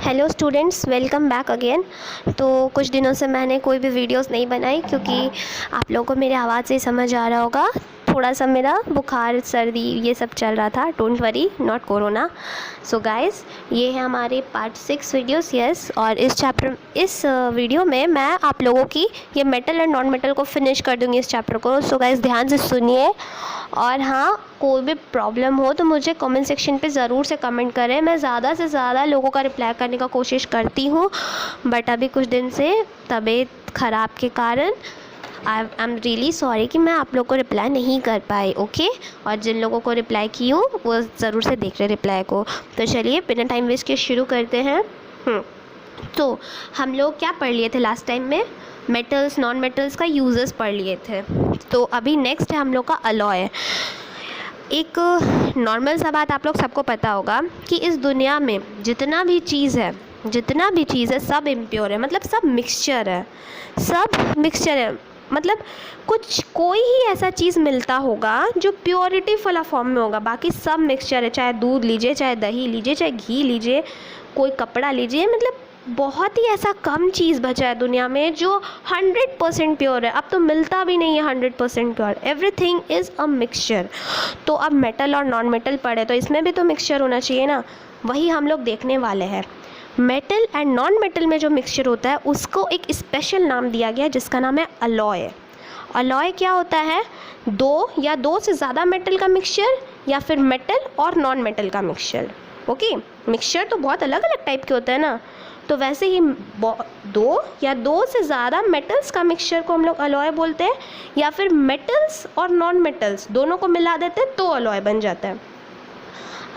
Hello students, welcome back again. तो कुछ दिनों से मैंने कोई भी वीडियोस नहीं बनाई क्योंकि आप लोगों को मेरे आवाज़ से समझ आ रहा होगा, थोड़ा सा मेरा बुखार सर्दी ये सब चल रहा था। Don't worry, not corona. So guys, ये है हमारे पार्ट 6 वीडियोस। यस, और इस वीडियो में मैं आप लोगों की ये मेटल एंड नॉन मेटल को फिनिश कर दूँगी इस चैप्टर को। सो गाइस, ध्यान से सुनिए। और हाँ, कोई भी प्रॉब्लम हो तो मुझे कमेंट सेक्शन पे ज़रूर से कमेंट करें। मैं ज़्यादा से ज़्यादा लोगों का रिप्लाई करने का कोशिश करती हूँ, बट अभी कुछ दिन से तबीयत ख़राब के कारण आई एम रियली सॉरी कि मैं आप लोगों को रिप्लाई नहीं कर पाई। ओके, और जिन लोगों को रिप्लाई की हूँ वो ज़रूर से देख रहे रिप्लाई को। तो चलिए बिना टाइम वेस्ट के शुरू करते हैं। तो हम लोग क्या पढ़ लिए थे लास्ट टाइम में? मेटल्स नॉन मेटल्स का यूजेस पढ़ लिए थे। तो अभी नेक्स्ट है हम लोग का अलॉय। एक नॉर्मल सा बात आप लोग सबको पता होगा कि इस दुनिया में जितना भी चीज़ है सब इम्प्योर है, मतलब सब मिक्सचर है, सब मिक्सचर है। मतलब कोई ही ऐसा चीज़ मिलता होगा जो प्योरिटी वाला फॉर्म में होगा, बाकी सब मिक्सचर है। चाहे दूध लीजिए, चाहे दही लीजिए, चाहे घी लीजिए, कोई कपड़ा लीजिए, मतलब बहुत ही ऐसा कम चीज़ बचा है दुनिया में जो 100% प्योर है। अब तो मिलता भी नहीं है 100% pure. Everything is a mixture. तो अब मेटल और नॉन मेटल पढ़े तो इसमें भी तो मिक्सचर होना चाहिए ना, वही हम लोग देखने वाले हैं। मेटल एंड नॉन मेटल में जो मिक्सचर होता है उसको एक स्पेशल नाम दिया गया है जिसका नाम है अलॉय। अलॉय क्या होता है? दो या दो से ज़्यादा मेटल का मिक्सचर या फिर मेटल और नॉन मेटल का मिक्सचर। ओके, मिक्सचर तो बहुत अलग अलग टाइप के होते हैं ना, तो वैसे ही दो या दो से ज़्यादा मेटल्स का मिक्सचर को हम लोग अलॉय बोलते हैं, या फिर मेटल्स और नॉन मेटल्स दोनों को मिला देते हैं तो अलॉय बन जाता है।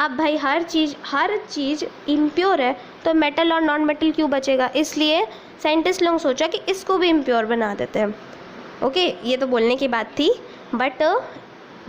अब भाई हर चीज़ इम्प्योर है तो मेटल और नॉन मेटल क्यों बचेगा? इसलिए साइंटिस्ट लोग सोचा कि इसको भी इम्प्योर बना देते हैं। ओके, ये तो बोलने की बात थी, बट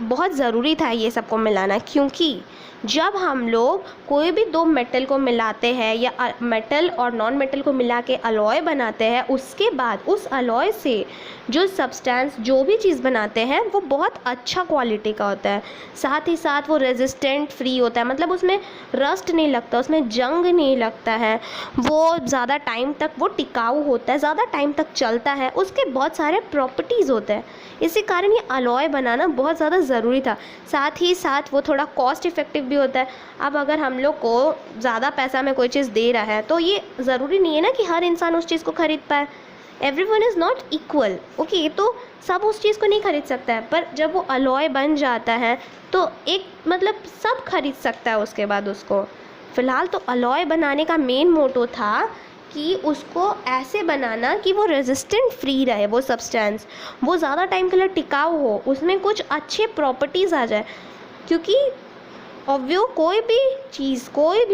बहुत ज़रूरी था ये सबको मिलाना, क्योंकि जब हम लोग कोई भी दो मेटल को मिलाते हैं या मेटल और नॉन मेटल को मिला के अलॉय बनाते हैं, उसके बाद उस अलॉय से जो सब्सटेंस जो भी चीज़ बनाते हैं वो बहुत अच्छा क्वालिटी का होता है। साथ ही साथ वो रेजिस्टेंट फ्री होता है, मतलब उसमें रस्ट नहीं लगता, उसमें जंग नहीं लगता है, वो ज़्यादा टाइम तक वो टिकाऊ होता है, ज़्यादा टाइम तक चलता है, उसके बहुत सारे प्रॉपर्टीज़ होते हैं। इसी कारण ये अलॉय बनाना बहुत ज़्यादा ज़रूरी था। साथ ही साथ वो थोड़ा कॉस्ट इफ़ेक्टिव भी होता है। अब अगर हम लोग को ज़्यादा पैसा में कोई चीज़ दे रहा है तो ये ज़रूरी नहीं है ना कि हर इंसान उस चीज़ को ख़रीद पाए। Everyone is not equal. Okay, तो सब उस चीज़ को नहीं खरीद सकता है, पर जब वो अलॉय बन जाता है तो एक मतलब सब खरीद सकता है उसके बाद उसको। फ़िलहाल तो अलॉय बनाने का मेन मोटो था कि उसको ऐसे बनाना कि वो रेजिस्टेंट फ्री रहे, वो सब्सटेंस वो ज़्यादा टाइम के लिए टिकाऊ हो, उसमें कुछ अच्छे प्रॉपर्टीज़ आ जाए। क्योंकि ऑब्वियो कोई भी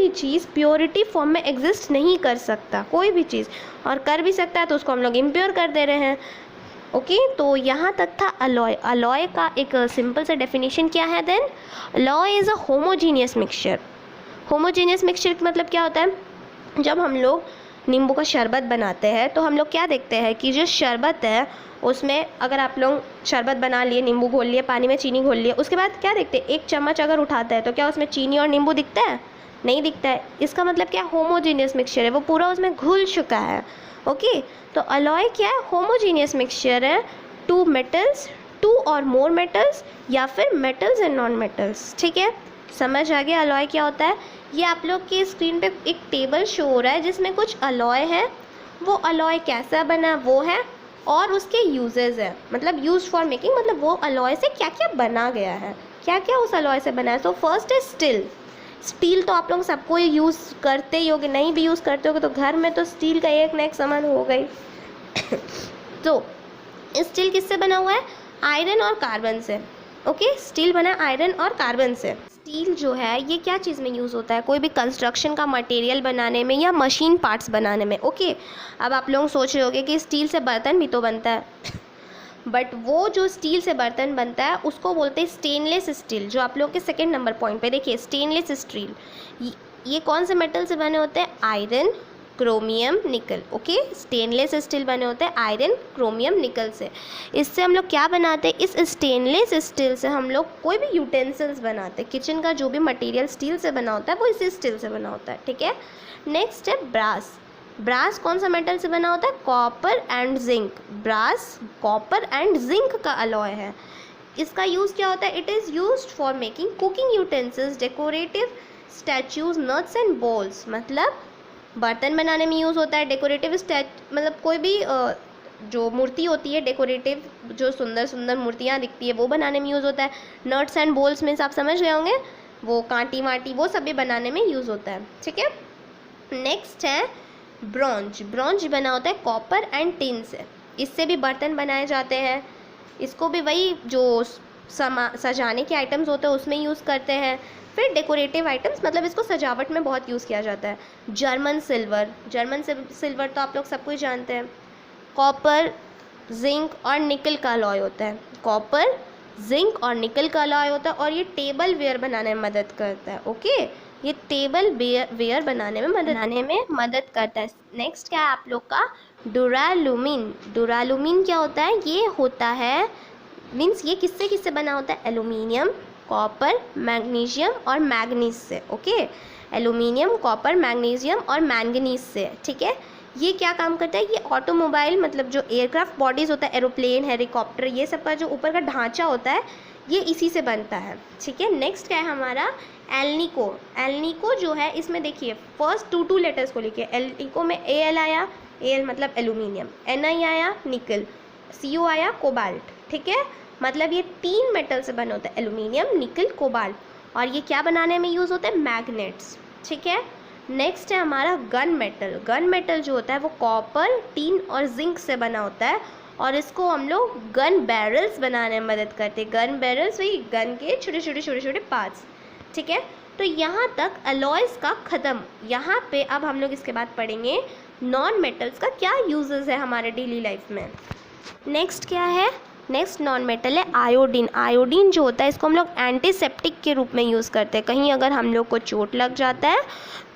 चीज़ प्योरिटी फॉर्म में एग्जिस्ट नहीं कर सकता, कोई भी चीज़, और कर भी सकता है तो उसको हम लोग इम्प्योर कर दे रहे हैं। ओके, तो यहाँ तक था अलॉय। अलॉय का एक सिंपल सा डेफिनेशन क्या है then? Alloy is a homogeneous mixture. Homogeneous mixture का मतलब क्या होता है? जब हम लोग नींबू का शरबत बनाते हैं तो हम लोग क्या देखते हैं कि जो शरबत है उसमें अगर आप लोग शरबत बना लिए, नींबू घोल लिए, पानी में चीनी घोल लिए, उसके बाद क्या देखते हैं? एक चम्मच अगर उठाते हैं तो क्या उसमें चीनी और नींबू दिखता है? नहीं दिखता है। इसका मतलब क्या? होमोजीनियस मिक्सचर है, वो पूरा उसमें घुल चुका है। ओके, तो अलॉय क्या है? होमोजीनियस मिक्सचर है। टू मेटल्स, टू और मोर मेटल्स, या फिर मेटल्स एंड नॉन मेटल्स। ठीक है, समझ आ गया अलॉय क्या होता है? ये आप लोग की स्क्रीन पे एक टेबल शो हो रहा है जिसमें कुछ अलॉय है। वो अलॉय कैसा बना वो है और उसके यूजेस है, मतलब यूज फॉर मेकिंग, मतलब वो अलॉय से क्या क्या बना गया है, क्या क्या उस अलॉय से बना है। तो फर्स्ट है स्टील। स्टील तो आप लोग सबको यूज़ करते ही होगे, नहीं भी यूज़ करते होगे तो घर में तो स्टील का एक ना एक सामान हो गई। तो स्टील किससे बना हुआ है? आयरन और कार्बन से। ओके, स्टील बना आयरन और कार्बन से। स्टील जो है ये क्या चीज़ में यूज़ होता है? कोई भी कंस्ट्रक्शन का मटेरियल बनाने में या मशीन पार्ट्स बनाने में। ओके, अब आप लोग सोच रहे होंगे कि स्टील से बर्तन भी तो बनता है, बट वो जो स्टील से बर्तन बनता है उसको बोलते हैं स्टेनलेस स्टील। जो आप लोग के सेकेंड नंबर पॉइंट पे देखिए, स्टेनलेस स्टील ये कौन से मेटल से बने होते हैं? आयरन, क्रोमियम निकल। ओके, स्टेनलेस स्टील बने होते हैं आयरन क्रोमियम निकल से। इससे हम लोग क्या बनाते हैं, इस स्टेनलेस स्टील से हम लोग कोई भी यूटेंसिल्स बनाते हैं। किचन का जो भी मटेरियल स्टील से बना होता है वो इसी स्टील से बना होता है, ठीक है। नेक्स्ट है ब्रास। ब्रास कौन सा मेटल से बना होता है, copper and zinc. Brass copper and zinc का अलॉय है। इसका यूज़ क्या होता है, it is used for making cooking utensils, decorative statues, nuts and bolts. मतलब बर्तन बनाने में यूज़ होता है। डेकोरेटिव मतलब कोई भी जो मूर्ति होती है डेकोरेटिव, जो सुंदर सुंदर मूर्तियाँ दिखती है वो बनाने में यूज़ होता है। नट्स एंड बॉल्स में आप समझ गए होंगे, वो कांटी वाटी वो सब भी बनाने में यूज़ होता है, ठीक है। नेक्स्ट है ब्रॉन्ज। ब्रॉन्ज बना होता है कॉपर एंड टिन से। इससे भी बर्तन बनाए जाते हैं। इसको भी वही जो सजाने के आइटम्स होते हैं उसमें यूज़ करते हैं। फिर डेकोरेटिव आइटम्स, मतलब इसको सजावट में बहुत यूज़ किया जाता है। German silver. जर्मन सिल्वर तो आप लोग सब कुछ जानते हैं। कॉपर, जिंक और निकल का अलॉय होता है। कॉपर, जिंक और निकल का अलॉय होता है और ये टेबल वेयर बनाने में मदद करता है। ओके, ये टेबल वेयर बनाने में मदद करता है। नेक्स्ट क्या है आप लोग का, डुरालुमिन। डुरालुमिन क्या होता है, ये होता है मीन्स ये किससे बना होता है, एल्यूमिनियम, कॉपर, मैग्नीशियम और मैंगनीज से। ओके, एल्यूमिनियम, कॉपर, मैग्नीशियम और मैंगनीज से, ठीक है। ये क्या काम करता है, ये ऑटोमोबाइल मतलब जो एयरक्राफ्ट बॉडीज़ होता है, एरोप्लेन, हेलीकॉप्टर, ये सब का जो ऊपर का ढांचा होता है ये इसी से बनता है, ठीक है। नेक्स्ट क्या है हमारा, एल्निको। एल्निको जो है इसमें देखिए फर्स्ट टू लेटर्स को लिखिए। एल्निको में एल आया, एल मतलब एल्यूमिनियम, एन आई आया निकल, सी ओ आया कोबाल्ट, ठीक है। मतलब ये 3 मेटल से बने होते हैं, एल्यूमिनियम, निकल, कोबाल्ट। और ये क्या बनाने में यूज़ होते हैं, मैग्नेट्स, ठीक है। नेक्स्ट है हमारा गन मेटल। गन मेटल जो होता है वो कॉपर, टीन और जिंक से बना होता है और इसको हम लोग गन बैरल्स बनाने में मदद करते हैं। गन बैरल्स वही गन के छोटे पार्ट्स, ठीक है। तो यहाँ तक अलॉयज़ का ख़त्म। यहाँ पे अब हम लोग इसके बाद पढ़ेंगे नॉन मेटल्स का क्या यूजेस है हमारे डेली लाइफ में। नेक्स्ट क्या है, नेक्स्ट नॉन मेटल है आयोडीन। आयोडीन जो होता है इसको हम लोग एंटीसेप्टिक के रूप में यूज़ करते हैं। कहीं अगर हम लोग को चोट लग जाता है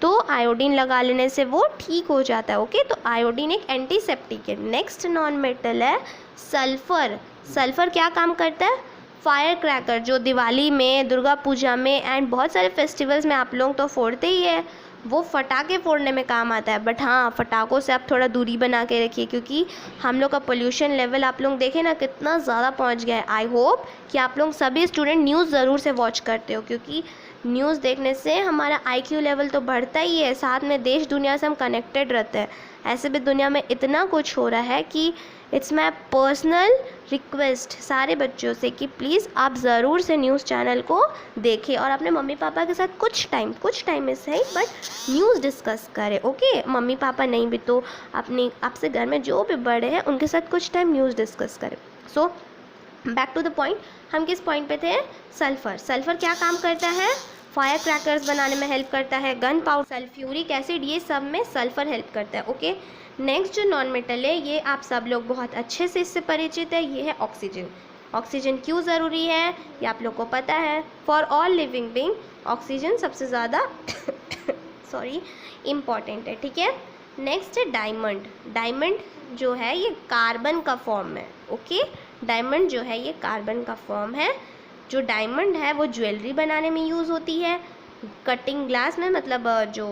तो आयोडीन लगा लेने से वो ठीक हो जाता है। ओके, तो आयोडीन एक एंटीसेप्टिक है। नेक्स्ट नॉन मेटल है सल्फ़र। सल्फ़र क्या काम करता है, फायर क्रैकर, जो दिवाली में, दुर्गा पूजा में एंड बहुत सारे फेस्टिवल्स में आप लोग तो फोड़ते ही है, वो फटाके फोड़ने में काम आता है। बट हाँ, फटाकों से आप थोड़ा दूरी बना के रखिए क्योंकि हम लोग का पोल्यूशन लेवल आप लोग देखें ना कितना ज़्यादा पहुंच गया है। आई होप कि आप लोग सभी स्टूडेंट न्यूज़ ज़रूर से वॉच करते हो क्योंकि न्यूज़ देखने से हमारा IQ लेवल तो बढ़ता ही है, साथ में देश दुनिया से हम कनेक्टेड रहते हैं। ऐसे भी दुनिया में इतना कुछ हो रहा है कि इट्स माई पर्सनल रिक्वेस्ट सारे बच्चों से कि प्लीज़ आप ज़रूर से न्यूज़ चैनल को देखें और अपने मम्मी पापा के साथ कुछ टाइम में सही बट न्यूज़ डिस्कस करें। ओके, मम्मी पापा नहीं भी तो अपनी आपसे घर में जो भी बड़े हैं उनके साथ कुछ टाइम न्यूज़ डिस्कस करें। So back to the point, हम किस पॉइंट पे थे, सल्फ़र। सल्फ़र क्या काम करता है, फायर क्रैकर्स बनाने में हेल्प करता है, गन पाउडर, सल्फ्यूरिक एसिड, ये सब में सल्फ़र हेल्प करता है। ओके, नेक्स्ट जो नॉन मेटल है ये आप सब लोग बहुत अच्छे से इससे परिचित है, ये है ऑक्सीजन। ऑक्सीजन क्यों ज़रूरी है ये आप लोग को पता है, for all living being oxygen सबसे ज़्यादा इम्पॉर्टेंट है, ठीक है। नेक्स्ट है डायमंड। डायमंड जो है ये कार्बन का फॉर्म है। ओके, डायमंड जो है ये कार्बन का फॉर्म है। जो डायमंड है वो ज्वेलरी बनाने में यूज़ होती है, कटिंग ग्लास में, मतलब जो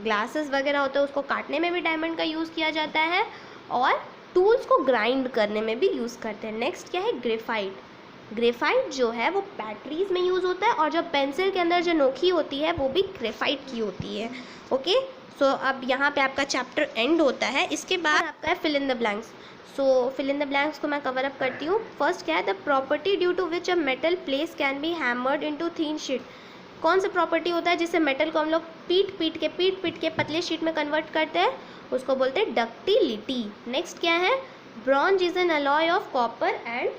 ग्लासेस वगैरह होते हैं उसको काटने में भी डायमंड का यूज़ किया जाता है और टूल्स को ग्राइंड करने में भी यूज़ करते हैं। नेक्स्ट क्या है, ग्रेफाइट। ग्रेफाइट जो है वो बैटरीज में यूज़ होता है और जो पेंसिल के अंदर जो नोकी होती है वो भी ग्रेफाइट की होती है। ओके, सो अब यहाँ पे आपका चैप्टर एंड होता है। इसके बाद आपका है fill in the blanks. So fill in the blanks को मैं कवर अप करती हूँ। फर्स्ट क्या है, the property due to which a metal place can be hammered into thin sheet. कौन सा प्रॉपर्टी होता है जिससे मेटल को हम लोग पीट के पतले शीट में कन्वर्ट करते हैं, उसको बोलते हैं डक्टिलिटी। नेक्स्ट क्या है, bronze is an alloy of copper and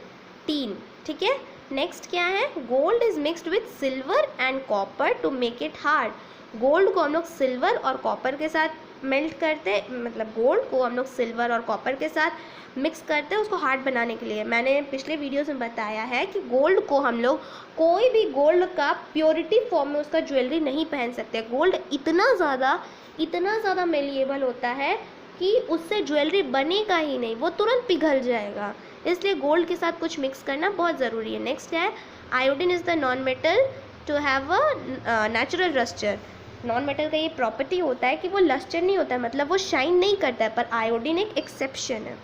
teen, ठीक है। नेक्स्ट क्या है, gold is mixed with silver and copper two make it hard. Gold को हम लोग सिल्वर और कॉपर के साथ मेल्ट करते, मतलब गोल्ड को हम लोग सिल्वर और कॉपर के साथ मिक्स करते हैं उसको हार्ड बनाने के लिए। मैंने पिछले वीडियोस में बताया है कि गोल्ड को हम लोग कोई भी गोल्ड का प्योरिटी फॉर्म में उसका ज्वेलरी नहीं पहन सकते। गोल्ड इतना ज़्यादा इतना ज़्यादा मेलिएबल होता है कि उससे ज्वेलरी बनेगा ही नहीं, वो तुरंत पिघल जाएगा। इसलिए गोल्ड के साथ कुछ मिक्स करना बहुत ज़रूरी है। नेक्स्ट है iodine is the non metal to have a natural lustre. Non metal का ये प्रॉपर्टी होता है कि वो लस्टर नहीं होता है, मतलब वो शाइन नहीं करता है, पर आयोडीन एक एक्सेप्शन है।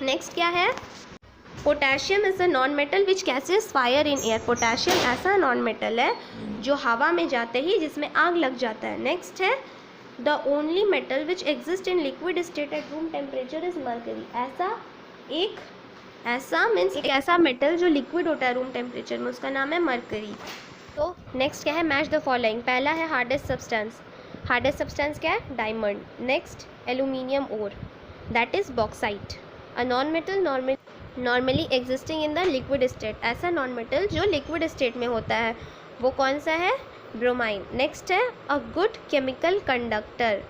नेक्स्ट क्या है, potassium is a non metal which catches fire in air. Potassium ऐसा नॉन मेटल है जो हवा में जाते ही जिसमें आग लग जाता है। नेक्स्ट है the only metal which exist in liquid state at room temperature is mercury. एक ऐसा मेटल जो लिक्विड होता है रूम टेम्परेचर में, उसका नाम है मर्करी। तो नेक्स्ट क्या है, मैच द फॉलोइंग। पहला है हार्डेस्ट सब्सटेंस। हार्डेस्ट सब्सटेंस क्या है, diamond. Next aluminium ore, that is bauxite. A non metal normally existing in the liquid state. ऐसा नॉन मेटल जो लिक्विड स्टेट में होता है वो कौन सा है, ब्रोमाइन। नेक्स्ट है अ गुड केमिकल कंडक्टर,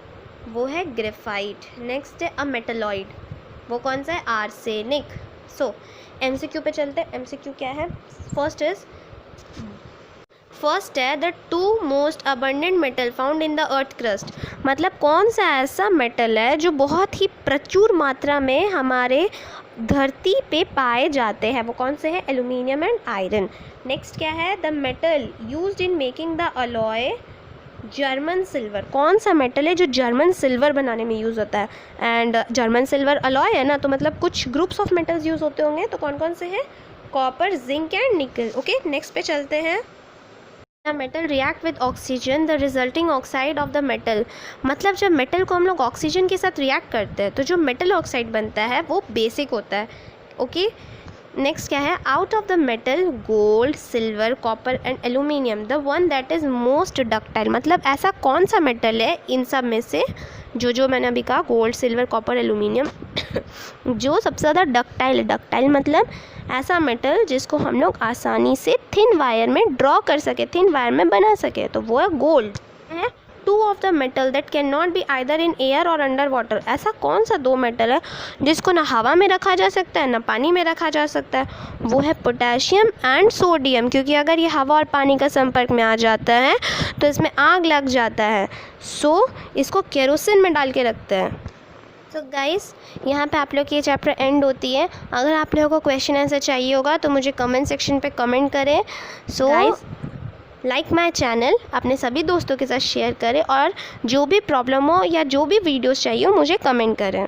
वो है ग्रेफाइट। नेक्स्ट है अ मेटलॉइड, वो कौन सा है, आर्सेनिक। सो एमसीक्यू पे चलते हैं। एमसीक्यू क्या है, फर्स्ट है the two most abundant metal found in the earth crust. मतलब कौन सा ऐसा मेटल है जो बहुत ही प्रचुर मात्रा में हमारे धरती पे पाए जाते हैं, वो कौन से हैं, एल्यूमिनियम एंड आयरन। नेक्स्ट क्या है, the metal used in making the alloy German silver. कौन सा मेटल है जो जर्मन सिल्वर बनाने में यूज़ होता है, एंड जर्मन सिल्वर अलॉय है ना, तो मतलब कुछ ग्रुप्स ऑफ मेटल्स यूज़ होते होंगे, तो कौन कौन से हैं, कॉपर, जिंक एंड निकल। ओके, नेक्स्ट पे चलते हैं। The metal react with oxygen the resulting oxide of the metal. मतलब जब मेटल को हम लोग ऑक्सीजन के साथ रिएक्ट करते हैं तो जो मेटल ऑक्साइड बनता है वो बेसिक होता है। ओके, नेक्स्ट क्या है, out of the metal gold, silver, copper and aluminium the one that is most ductile. मतलब ऐसा कौन सा मेटल है इन सब में से, जो मैंने अभी कहा, गोल्ड, सिल्वर, कॉपर, एल्यूमिनियम, जो सबसे ज़्यादा डक्टाइल है। डक्टाइल मतलब ऐसा मेटल जिसको हम लोग आसानी से थिन वायर में ड्रॉ कर सके, थिन वायर में बना सके, तो वो है गोल्ड। है two of the metal that can not be either in air और अंडर वाटर। ऐसा कौन सा दो मेटल है जिसको ना हवा में रखा जा सकता है ना पानी में रखा जा सकता है, वो है पोटेशियम एंड सोडियम। क्योंकि अगर ये हवा और पानी का संपर्क में आ जाता है तो इसमें आग लग जाता है, सो इसको केरोसिन में डाल के रखते हैं। तो गाइस, यहाँ पे आप लोग की ये चैप्टर एंड होती है। अगर आप लोगों को क्वेश्चन आंसर चाहिए होगा तो मुझे कमेंट सेक्शन पे कमेंट करें। So guys, like my channel, अपने सभी दोस्तों के साथ शेयर करें, और जो भी प्रॉब्लम हो या जो भी वीडियोस चाहिए हो मुझे कमेंट करें।